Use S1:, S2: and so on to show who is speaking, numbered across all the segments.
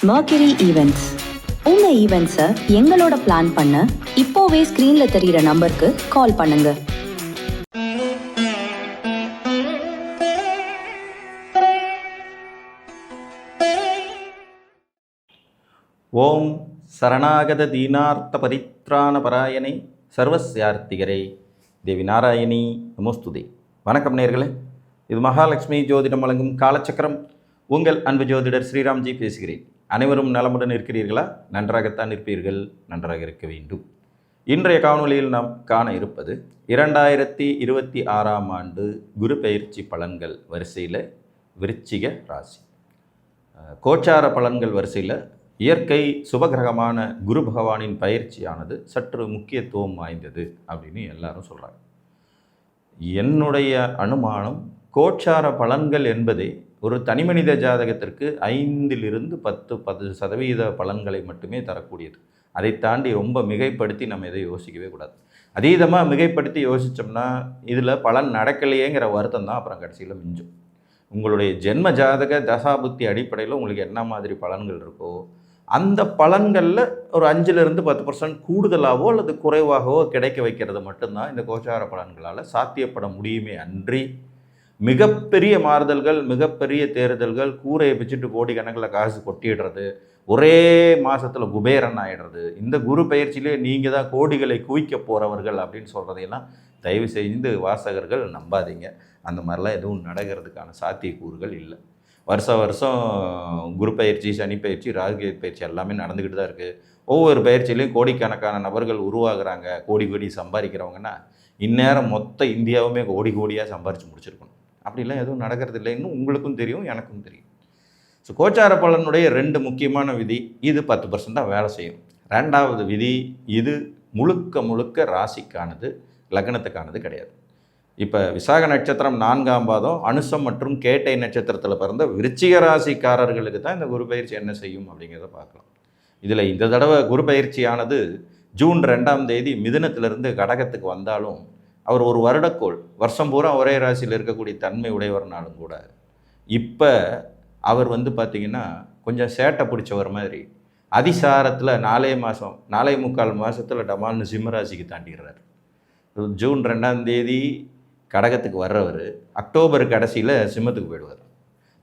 S1: Mercury Events. உங்க ஈவெண்ட்ஸை எங்களோட plan பண்ண இப்போவே ஸ்கிரீன்ல தெரியுற நம்பருக்கு கால் பண்ணுங்க.
S2: ஓம் சரணாகத தீனார்த்த பரித்ராண பராயணை சர்வஸ்யார்த்திகரே தேவி நாராயணி நமோஸ்துதே. வணக்கம் நேயர்களே, இது மகாலட்சுமி ஜோதிடம் வழங்கும் காலச்சக்கரம். உங்கள் அன்பு ஜோதிடர் ஸ்ரீராம்ஜி பேசுகிறேன். அனைவரும் நலமுடன் இருக்கிறீர்களா? நன்றாகத்தான் இருப்பீர்கள், நன்றாக இருக்க வேண்டும். இன்றைய காணொலியில் நாம் காண இருப்பது 2026ஆம் ஆண்டு குரு பெயர்ச்சி பலன்கள் வரிசையில் விருச்சிக ராசி. கோச்சார பலன்கள் வரிசையில் இயற்கை சுபகிரகமான குரு பகவானின் பயிற்சியானது சற்று முக்கியத்துவம் வாய்ந்தது அப்படின்னு எல்லாரும் சொல்கிறாங்க. என்னுடைய அனுமானம், கோச்சார பலன்கள் என்பதே ஒரு தனிமனித ஜாதகத்திற்கு 5-10% பலன்களை மட்டுமே தரக்கூடியது. அதை தாண்டி ரொம்ப மிகைப்படுத்தி நம்ம எதை யோசிக்கவே கூடாது. அதீதமாக மிகைப்படுத்தி யோசித்தோம்னா இதில் பலன் நடக்கலையேங்கிற வருத்தம் தான் அப்புறம் கடைசியில் மிஞ்சும். உங்களுடைய ஜென்ம ஜாதக தசாபுத்தி அடிப்படையில் உங்களுக்கு என்ன மாதிரி பலன்கள் இருக்கோ அந்த பலன்களில் ஒரு 5-10% கூடுதலாகவோ அல்லது குறைவாகவோ கிடைக்க வைக்கிறது மட்டும்தான் இந்த கோச்சார பலன்களால் சாத்தியப்பட முடியுமே அன்றி மிகப்பெரிய மாறுதல்கள், மிகப்பெரிய தேர்தல்கள், கூரையை பிச்சுட்டு கோடிக்கணக்கில் காசு கொட்டிடுறது, ஒரே மாதத்தில் குபேரன் ஆகிடுறது, இந்த குரு பயிற்சியிலே நீங்கள் தான் கோடிகளை குவிக்க போகிறவர்கள் அப்படின்னு சொல்கிறதையெல்லாம் தயவு செய்து வாசகர்கள் நம்பாதீங்க. அந்த மாதிரிலாம் எதுவும் நடக்கிறதுக்கான சாத்தியக்கூறுகள் இல்லை. வருஷம் குரு பயிற்சி, சனி பயிற்சி, ராகு பயிற்சி எல்லாமே நடந்துக்கிட்டு தான் இருக்குது. ஒவ்வொரு பயிற்சியிலையும் கோடிக்கணக்கான நபர்கள் உருவாகிறாங்க. கோடி சம்பாதிக்கிறவங்கன்னா இந்நேரம் மொத்த இந்தியாவுமே கோடியாக சம்பாரித்து முடிச்சிருக்கணும். அப்படிலாம் எதுவும் நடக்கிறது இல்லைன்னு உங்களுக்கும் தெரியும், எனக்கும் தெரியும். ஸோ கோச்சார பலனுடைய 2 முக்கியமான விதி, இது 10% தான் வேலை செய்யும். 2வது விதி, இது முழுக்க ராசிக்கானது, லக்னத்துக்கானது கிடையாது. இப்போ விசாக நட்சத்திரம் 4ஆம் பாதம், அனுசம் மற்றும் கேட்டை நட்சத்திரத்தில் பிறந்த விருச்சிக ராசிக்காரர்களுக்கு தான் இந்த குரு பயிற்சி என்ன செய்யும் அப்படிங்கிறத பார்க்கலாம். இதில் இந்த தடவை குரு பயிற்சியானது ஜூன் 2ஆம் தேதி மிதுனத்திலிருந்து கடகத்துக்கு வந்தாலும் அவர் ஒரு வருடக்கோள், வருஷம் பூரா ஒரே ராசியில் இருக்கக்கூடிய தன்மை உடையவர்னாலும் கூட இப்போ அவர் பார்த்திங்கன்னா கொஞ்சம் சேட்டை பிடிச்சவர் மாதிரி அதிசாரத்தில் 4.25 மாதத்தில் டமால்னு சிம்மராசிக்கு தாண்டிடுறார். ஜூன் 2ஆம் தேதி கடகத்துக்கு வர்றவர் அக்டோபர் கடைசியில் சிம்மத்துக்கு போயிடுவார்.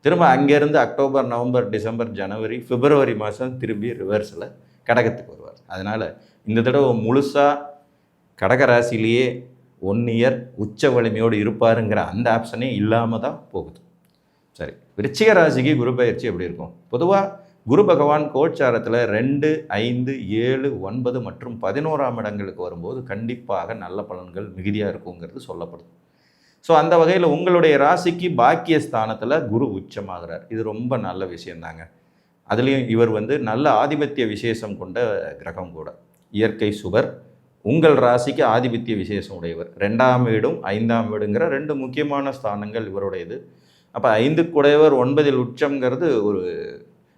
S2: திரும்ப அங்கேருந்து அக்டோபர், நவம்பர், டிசம்பர், ஜனவரி, பிப்ரவரி மாதம் திரும்பி ரிவர்ஸில் கடகத்துக்கு வருவார். அதனால் இந்த தடவை முழுசாக கடகராசிலேயே 1 இயர் உச்ச வலிமையோடு இருப்பாருங்கிற அந்த ஆப்ஷனே இல்லாமல் தான் போகுது. சரி, விருச்சிக ராசிக்கு குரு பயிற்சி எப்படி இருக்கும்? பொதுவாக குரு பகவான் கோச்சாரத்தில் 2, 5, 7, 9 மற்றும் 11ஆம் இடங்களுக்கு வரும்போது கண்டிப்பாக நல்ல பலன்கள் மிகுதியாக இருக்குங்கிறது சொல்லப்படுது. ஸோ அந்த வகையில் உங்களுடைய ராசிக்கு பாக்கிய ஸ்தானத்தில் குரு உச்சமாகிறார். இது ரொம்ப நல்ல விஷயந்தாங்க. அதுலேயும் இவர் நல்ல ஆதிபத்திய விசேஷம் கொண்ட கிரகம் கூட. இயற்கை சுபர், உங்கள் ராசிக்கு ஆதிபத்திய விசேஷம் உடையவர். 2ஆம் வீடும் 5ஆம் வீடுங்கிற 2 முக்கியமான ஸ்தானங்கள் இவருடையது. அப்போ 5க்கு உடையவர் 9இல் உச்சங்கிறது ஒரு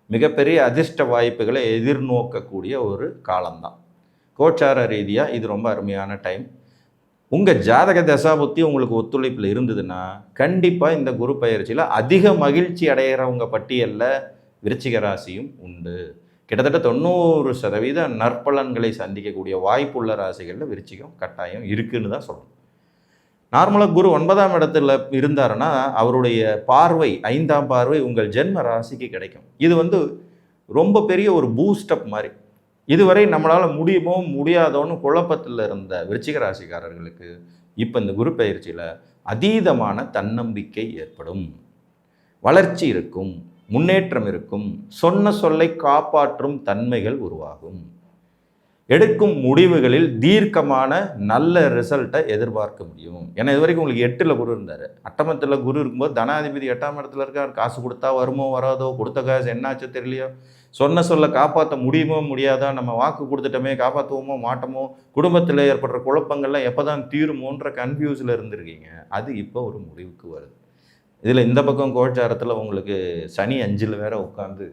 S2: மிகப்பெரிய அதிர்ஷ்ட வாய்ப்புகளை எதிர்நோக்கக்கூடிய ஒரு காலம்தான். கோச்சார ரீதியாக இது ரொம்ப அருமையான டைம். உங்கள் ஜாதக தசாபுத்தி உங்களுக்கு ஒத்துழைப்பில் இருந்ததுன்னா கண்டிப்பாக இந்த குரு பயிற்சியில் அதிக மகிழ்ச்சி அடைகிறவங்க பட்டியலில் விருச்சிக ராசியும் உண்டு. கிட்டத்தட்ட 90% நற்பலன்களை சந்திக்கக்கூடிய வாய்ப்புள்ள ராசிகளில் விருச்சிகம் கட்டாயம் இருக்குன்னு தான் சொல்லணும். நார்மலாக குரு 9ஆம் இடத்துல இருந்தாருன்னா அவருடைய பார்வை, 5ஆம் பார்வை உங்கள் ஜென்ம ராசிக்கு கிடைக்கும். இது ரொம்ப பெரிய ஒரு பூஸ்டப் மாதிரி. இதுவரை நம்மளால் முடியுமோ முடியாதோன்னு குழப்பத்தில் இருந்த விருச்சிக ராசிக்காரர்களுக்கு இப்போ இந்த குரு பயிற்சியில் அதீதமான தன்னம்பிக்கை ஏற்படும், வளர்ச்சி இருக்கும், முன்னேற்றம் இருக்கும், சொன்ன சொல்லை காப்பாற்றும் தன்மைகள் உருவாகும். எடுக்கும் முடிவுகளில் தீர்க்கமான நல்ல ரிசல்ட்டை எதிர்பார்க்க முடியும். ஏன்னா இது வரைக்கும் உங்களுக்கு 8ல் குரு இருந்தார். அட்டமத்தில் குரு இருக்கும்போது தனாதிபதி 8ஆம் இடத்துல இருக்கார். காசு கொடுத்தா வருமோ வராதோ, கொடுத்த காசு என்னாச்சோ தெரியலையோ, சொன்ன சொல்ல காப்பாற்ற முடியுமோ முடியாதா, நம்ம வாக்கு கொடுத்துட்டோமே காப்பாற்றுவோமோ மாட்டோமோ, குடும்பத்தில் ஏற்படுற குழப்பங்கள்லாம் எப்போ தான் தீருமோன்ற கன்ஃபியூஸில் இருந்திருக்கீங்க. அது இப்போ ஒரு முடிவுக்கு வருது. இதில் இந்த பக்கம் கோச்சாரத்தில் உங்களுக்கு சனி 5ல் வேற உட்காந்து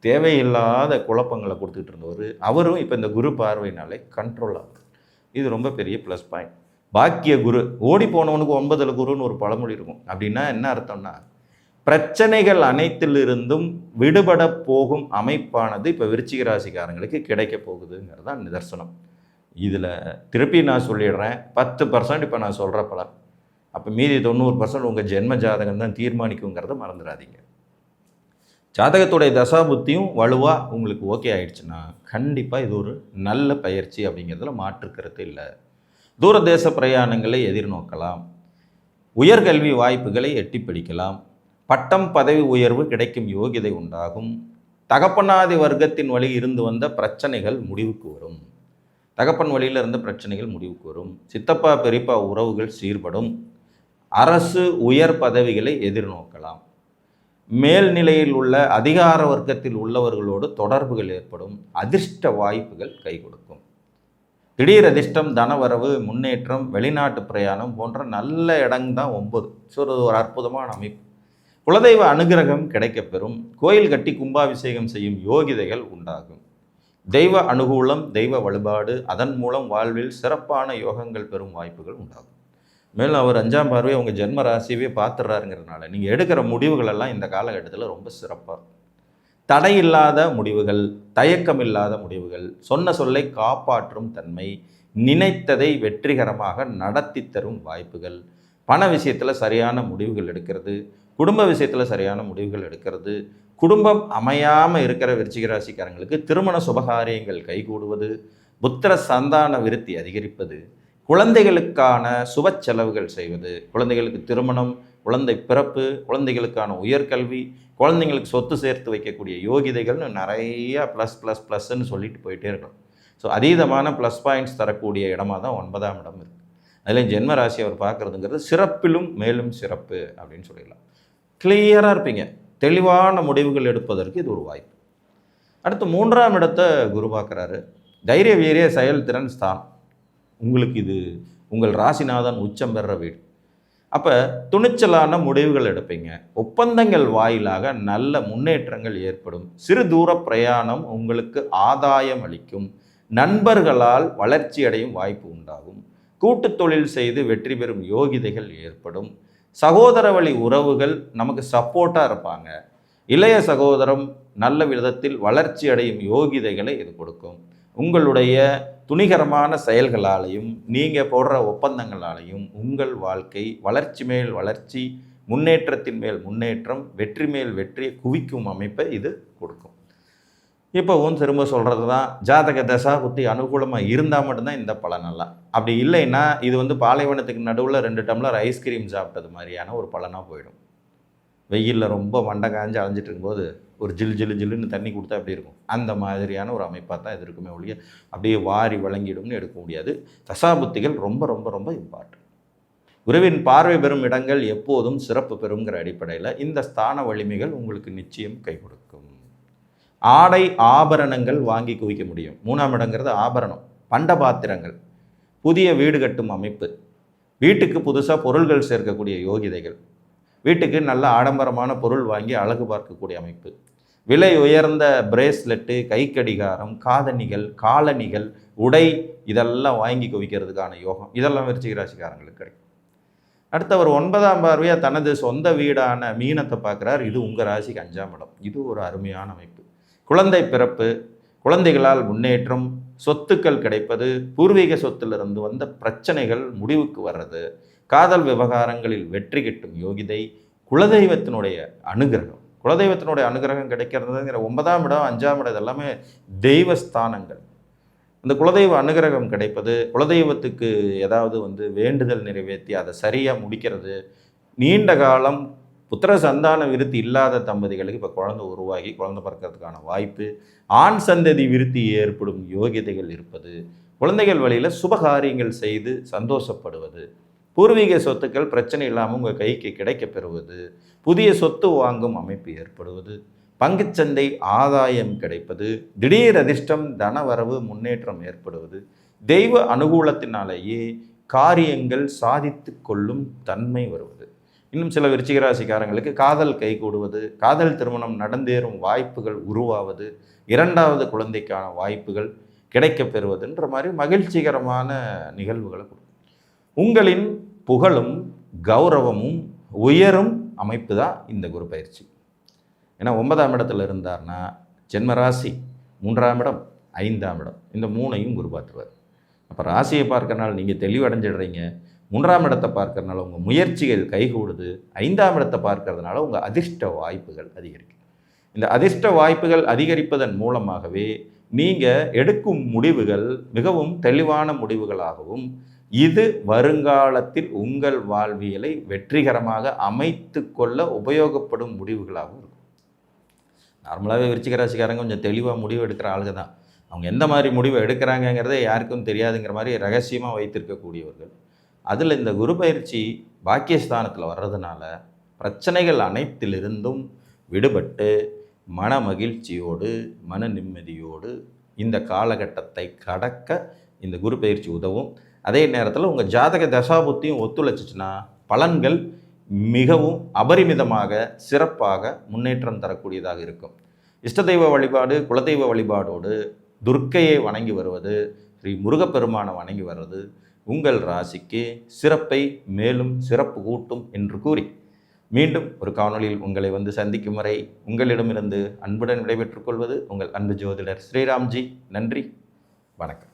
S2: தேவையில்லாத குழப்பங்களை கொடுத்துட்டு இருந்தவர், அவரும் இப்போ இந்த குரு பார்வையினாலே கண்ட்ரோல் ஆகுது. இது ரொம்ப பெரிய ப்ளஸ் பாயிண்ட். பாக்கிய குரு, ஓடி போனவனுக்கு 9ல் குருன்னு ஒரு பழமொழி இருக்கும். அப்படின்னா என்ன அர்த்தம்னா, பிரச்சனைகள் அனைத்திலிருந்தும் விடுபட போகும் அமைப்பானது இப்போ விருச்சிக ராசிக்காரங்களுக்கு கிடைக்க போகுதுங்கிறது தான் நிதர்சனம். இதில் திருப்பி நான் சொல்லிடுறேன், 10% இப்போ நான் சொல்கிற பலன், அப்போ மீதி 90% உங்கள் ஜென்ம ஜாதகம் தான் தீர்மானிக்குங்கிறத மறந்துடாதீங்க. ஜாதகத்துடைய தசாபுத்தியும் வலுவாக உங்களுக்கு ஓகே ஆயிடுச்சுன்னா கண்டிப்பாக இது ஒரு நல்ல பயிற்சி அப்படிங்கிறதுல மாற்றுக்கிறது இல்லை. தூரதேச பிரயாணங்களை எதிர்நோக்கலாம், உயர்கல்வி வாய்ப்புகளை எட்டி பிடிக்கலாம், பட்டம் பதவி உயர்வு கிடைக்கும் யோகிதை உண்டாகும், தகப்பனாதி வர்க்கத்தின் வழி இருந்து வந்த பிரச்சனைகள் முடிவுக்கு வரும், தகப்பன் வழியில் இருந்த பிரச்சனைகள் முடிவுக்கு வரும், சித்தப்பா பெரியப்பா உறவுகள் சீர்படும், அரசு உயர் பதவிகளை எதிர்நோக்கலாம், மேல்நிலையில் உள்ள அதிகார வர்க்கத்தில் உள்ளவர்களோடு தொடர்புகள் ஏற்படும், அதிர்ஷ்ட வாய்ப்புகள் கை கொடுக்கும். திடீர் அதிர்ஷ்டம், தனவரவு, முன்னேற்றம், வெளிநாட்டு பிரயாணம் போன்ற நல்ல இடம்தான் 9. ஸோ ஒரு அற்புதமான அமைப்பு. குலதெய்வ அனுகிரகம் கிடைக்கப்பெறும், கோயில் கட்டி கும்பாபிஷேகம் செய்யும் யோகிதைகள் உண்டாகும், தெய்வ அனுகூலம், தெய்வ வழிபாடு, அதன் மூலம் வாழ்வில் சிறப்பான யோகங்கள் பெறும் வாய்ப்புகள் உண்டாகும். மேலும் அவர் 5ஆம் பார்வையை உங்கள் ஜென்ம ராசியவே பார்த்துடுறாருங்கிறதுனால நீங்கள் எடுக்கிற முடிவுகள் எல்லாம் இந்த காலகட்டத்தில் ரொம்ப சிறப்பாக இருக்கும். தடையில்லாத முடிவுகள், தயக்கம் இல்லாத முடிவுகள், சொன்ன சொல்லை காப்பாற்றும் தன்மை, நினைத்ததை வெற்றிகரமாக நடத்தி தரும் வாய்ப்புகள், பண விஷயத்தில் சரியான முடிவுகள் எடுக்கிறது, குடும்ப விஷயத்தில் சரியான முடிவுகள் எடுக்கிறது, குடும்பம் அமையாமல் இருக்கிற விருச்சிக ராசிக்காரங்களுக்கு திருமண சுபகாரியங்கள் கைகூடுவது, புத்திர சந்தான விருத்தி அதிகரிப்பது, குழந்தைகளுக்கான சுப செலவுகள் செய்வது, குழந்தைகளுக்கு திருமணம், குழந்தை பிறப்பு, குழந்தைகளுக்கான உயர்கல்வி, குழந்தைங்களுக்கு சொத்து சேர்த்து வைக்கக்கூடிய யோகிதைகள்னு நிறைய ப்ளஸ்ன்னு சொல்லிட்டு போயிட்டே இருக்கணும். ஸோ அதீதமான ப்ளஸ் பாயிண்ட்ஸ் தரக்கூடிய இடமா தான் 9ஆம் இடம் இருக்குது. அதில் ஜென்ம ராசி அவர் பார்க்குறதுங்கிறது சிறப்பிலும் மேலும் சிறப்பு அப்படின்னு சொல்லிடலாம். கிளியராக இருப்பீங்க, தெளிவான முடிவுகள் எடுப்பதற்கு இது ஒரு வாய்ப்பு. அடுத்து 3ஆம் இடத்தை குரு பார்க்குறாரு. தைரிய வீரிய செயல்திறன் ஸ்தானம். உங்களுக்கு இது உங்கள் ராசிநாதன் உச்சம் பெற வீடு. அப்போ துணிச்சலான முடிவுகள் எடுப்பீங்க, ஒப்பந்தங்கள் வாயிலாக நல்ல முன்னேற்றங்கள் ஏற்படும், சிறு தூர பிரயாணம் உங்களுக்கு ஆதாயம் அளிக்கும், நண்பர்களால் வளர்ச்சி அடையும் வாய்ப்பு உண்டாகும், கூட்டு தொழில் செய்து வெற்றி பெறும் யோகிதைகள் ஏற்படும், சகோதர வழி உறவுகள் நமக்கு சப்போர்ட்டாக இருப்பாங்க, இளைய சகோதரம் நல்ல விதத்தில் வளர்ச்சி அடையும் யோகிதைகளை இது கொடுக்கும். உங்களுடைய துணிகரமான செயல்களாலையும் நீங்கள் போடுற ஒப்பந்தங்களாலையும் உங்கள் வாழ்க்கை வளர்ச்சி மேல் வளர்ச்சி, முன்னேற்றத்தின் மேல் முன்னேற்றம், வெற்றி மேல் வெற்றியை குவிக்கும் அமைப்பை இது கொடுக்கும். இப்போவும் திரும்ப சொல்கிறது தான், ஜாதக தசா புத்தி அனுகூலமாக இருந்தால் மட்டும்தான் இந்த பலனெல்லாம். அப்படி இல்லைன்னா இது பாலைவனத்துக்கு நடுவில் 2 டம்ளர் ஐஸ்கிரீம் சாப்பிட்டது மாதிரியான ஒரு பலனாக போயிடும். வெயிலில் ரொம்ப மண்டை காய்ஞ்சி அலைஞ்சிட்டு இருக்கும்போது ஒரு ஜில்லுன்னு தண்ணி கொடுத்தா எப்படி இருக்கும், அந்த மாதிரியான ஒரு அமைப்பாக தான் இது இருக்குமே ஒழிய அப்படியே வாரி வழங்கிடும்னு எடுக்க முடியாது. தசாபுத்திகள் ரொம்ப ரொம்ப ரொம்ப இம்பார்ட்டன்ட். குருவின் பார்வை பெறும் இடங்கள் எப்போதும் சிறப்பு பெறுங்கிற அடிப்படையில் இந்த ஸ்தான வலிமைகள் உங்களுக்கு நிச்சயம் கை கொடுக்கும். ஆடை ஆபரணங்கள் வாங்கி குவிக்க முடியும். 3ஆம் இடங்கிறது ஆபரணம், பண்டபாத்திரங்கள், புதிய வீடு கட்டும் அமைப்பு, வீட்டுக்கு புதுசாக பொருள்கள் சேர்க்கக்கூடிய யோகிதைகள், வீட்டுக்கு நல்ல ஆடம்பரமான பொருள் வாங்கி அழகு பார்க்கக்கூடிய அமைப்பு, விலை உயர்ந்த பிரேஸ்லெட்டு, கைக்கடிகாரம், காதணிகள், காலணிகள், உடை இதெல்லாம் வாங்கி குவிக்கிறதுக்கான யோகம் இதெல்லாம் விருச்சிக ராசிக்காரங்களுக்கு கிடைக்கும். அடுத்தவர் 9ஆம் பார்வையாக தனது சொந்த வீடான மீனத்தை பார்க்குறார். இது உங்கள் ராசிக்கு 5ஆம் இடம். இது ஒரு அருமையான அமைப்பு. குழந்தை பிறப்பு, குழந்தைகளால் முன்னேற்றம், சொத்துக்கள் கிடைப்பது, பூர்வீக சொத்திலிருந்து வந்த பிரச்சனைகள் முடிவுக்கு வர்றது, காதல் விவகாரங்களில் வெற்றி கிட்டும் யோகிதை, குலதெய்வத்தினுடைய அனுகிரகம். குலதெய்வத்தினுடைய அனுகிரகம் கிடைக்கிறதுங்கிற 9ஆம் இடம் 5ஆம் இடம் இதெல்லாமே தெய்வஸ்தானங்கள். இந்த குலதெய்வ அனுகிரகம் கிடைப்பது, குலதெய்வத்துக்கு ஏதாவது வேண்டுதல் நிறைவேற்றி அதை சரியாக முடிக்கிறது, நீண்ட காலம் புத்திர சந்தான விருத்தி இல்லாத தம்பதிகளுக்கு இப்போ குழந்தை உருவாகி குழந்தை பிறக்கிறதுக்கான வாய்ப்பு, ஆண் சந்ததி விருத்தி ஏற்படும் யோகிதைகள் இருப்பது, குழந்தைகள் வழியில் சுபகாரியங்கள் செய்து சந்தோஷப்படுவது, பூர்வீக சொத்துக்கள் பிரச்சனை இல்லாமல் உங்கள் கைக்கு கிடைக்க பெறுவது, புதிய சொத்து வாங்கும் அமைப்பு ஏற்படுவது, பங்குச்சந்தை ஆதாயம் கிடைப்பது, திடீர் அதிர்ஷ்டம், தனவரவு, முன்னேற்றம் ஏற்படுவது, தெய்வ அனுகூலத்தினாலேயே காரியங்கள் சாதித்து கொள்ளும் தன்மை வருவது. இன்னும் சில விருச்சிக ராசிக்காரங்களுக்கு காதல் கைகூடுவது, காதல் திருமணம் நடந்தேறும் வாய்ப்புகள் உருவாவது, 2வது குழந்தைக்கான வாய்ப்புகள் கிடைக்கப் பெறுவதுன்ற மாதிரி மகிழ்ச்சிகரமான நிகழ்வுகளை கொடுக்கும். உங்களின் புகழும் கௌரவமும் உயரும் அமைப்பு தான் இந்த குரு பயிற்சி. ஏன்னா 9ஆம் இடத்துல இருந்தார்னா ஜென்மராசி, 3ஆம் இடம், 5ஆம் இடம், இந்த 3ஐயும் குரு பார்த்துருவார். அப்போ ராசியை பார்க்கறனால நீங்கள் தெளிவடைஞ்சிடுறீங்க, 3ஆம் இடத்தை பார்க்கறதுனால உங்கள் முயற்சிகள் கைகூடுது, 5ஆம் இடத்தை பார்க்கறதுனால உங்கள் அதிர்ஷ்ட வாய்ப்புகள் அதிகரிக்கும். இந்த அதிர்ஷ்ட வாய்ப்புகள் அதிகரிப்பதன் மூலமாகவே நீங்கள் எடுக்கும் முடிவுகள் மிகவும் தெளிவான முடிவுகளாகவும், இது வருங்காலத்தில் உங்கள் வாழ்வியலை வெற்றிகரமாக அமைத்து கொள்ள உபயோகப்படும் முடிவுகளாகவும் இருக்கும். நார்மலாகவே விருச்சிக ராசிக்காரங்க கொஞ்சம் தெளிவாக முடிவு எடுக்கிற ஆளுங்க தான். அவங்க எந்த மாதிரி முடிவு எடுக்கிறாங்கங்கிறதே யாருக்கும் தெரியாதுங்கிற மாதிரி ரகசியமாக வைத்திருக்கக்கூடியவர்கள். அதில் இந்த குரு பயிற்சி பாக்கியஸ்தானத்தில் வர்றதுனால பிரச்சனைகள் அனைத்திலிருந்தும் விடுபட்டு மன மகிழ்ச்சியோடு, மன நிம்மதியோடு இந்த காலகட்டத்தை கடக்க இந்த குரு பயிற்சி உதவும். அதே நேரத்தில் உங்கள் ஜாதக தசாபுத்தியும் ஒத்துழைச்சிச்சுன்னா பலன்கள் மிகவும் அபரிமிதமாக சிறப்பாக முன்னேற்றம் தரக்கூடியதாக இருக்கும். இஷ்ட தெய்வ வழிபாடு, குலதெய்வ வழிபாடோடு துர்க்கையை வணங்கி வருவது, ஸ்ரீ முருகப்பெருமானை வணங்கி வர்றது உங்கள் ராசிக்கு சிறப்பை மேலும் சிறப்பு கூட்டும் என்று கூறி, மீண்டும் ஒரு காணொளியில் உங்களை வந்து சந்திக்கும் வரை உங்களிடமிருந்து அன்புடன் விடைபெற்றுக் கொள்வது உங்கள் அன்பு ஜோதிடர் ஸ்ரீராம்ஜி. நன்றி, வணக்கம்.